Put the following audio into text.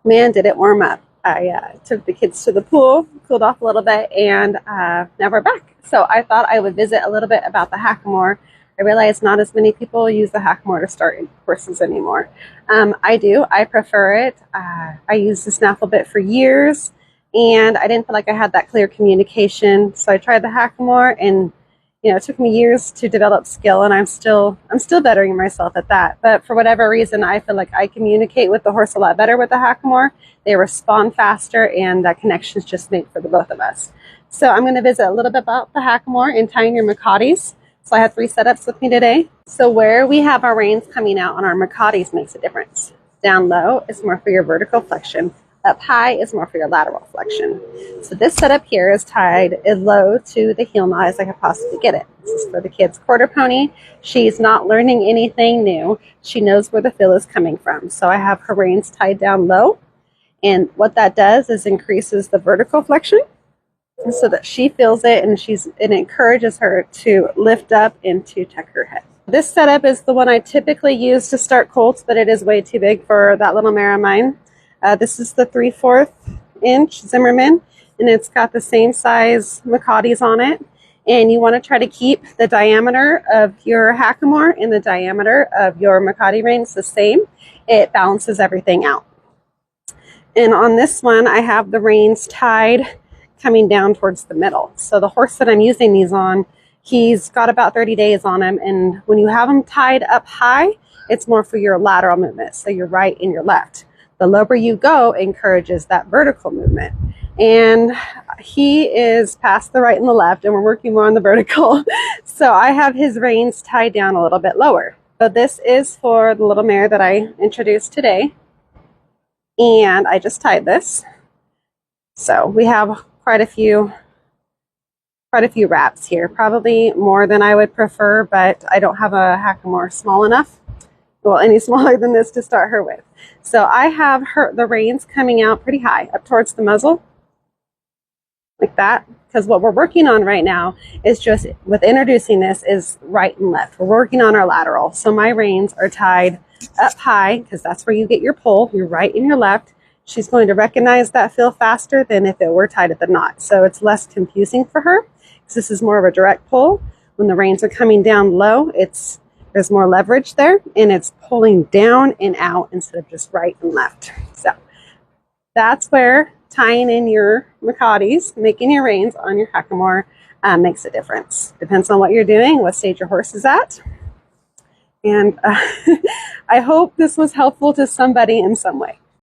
Man, did it warm up. I took the kids to the pool, cooled off a little bit, and now we're back. So I thought I would visit a little bit about the hackamore. I realize not as many people use the hackamore to start horses anymore. I do. I prefer it. I used the snaffle bit for years, and I didn't feel like I had that clear communication. So I tried the hackamore, and it took me years to develop skill, and I'm still bettering myself at that. But for whatever reason, I feel like I communicate with the horse a lot better with the hackamore. They respond faster, and that connection's just made for the both of us. So I'm going to visit a little bit about the hackamore and tying your mecates. So I have 3 setups with me today. So where we have our reins coming out on our mecates makes a difference. Down low is more for your vertical flexion. Up high is more for your lateral flexion. So this setup here is tied as low to the heel knot as I could possibly get it. This is for the kid's quarter pony. She's not learning anything new. She knows where the fill is coming from. So I have her reins tied down low. And what that does is increases the vertical flexion so that she feels it, and it encourages her to lift up and to tuck her head. This setup is the one I typically use to start colts, but it is way too big for that little mare of mine. This is the 3/4 inch Zimmerman, and it's got the same size mecates on it. And you want to try to keep the diameter of your hackamore and the diameter of your mecate reins the same. It balances everything out. And on this one, I have the reins tied coming down towards the middle. So the horse that I'm using these on, he's got about 30 days on him. And when you have him tied up high, it's more for your lateral movement, so your right and your left. The lower you go encourages that vertical movement. And he is past the right and the left, and we're working more on the vertical. So I have his reins tied down a little bit lower. So this is for the little mare that I introduced today. And I just tied this. So we have quite a few wraps here, probably more than I would prefer, but I don't have a hackamore small enough, well, any smaller than this to start her with. So I have the reins coming out pretty high up towards the muzzle, like that, because what we're working on right now is just with introducing this is right and left. We're working on our lateral. So my reins are tied up high because that's where you get your pull, your right and your left. She's going to recognize that feel faster than if it were tied at the knot. So it's less confusing for her because this is more of a direct pull. When the reins are coming down low, there's more leverage there, and it's pulling down and out instead of just right and left. So that's where tying in your mecates, making your reins on your hackamore makes a difference. Depends on what you're doing, what stage your horse is at. And I hope this was helpful to somebody in some way.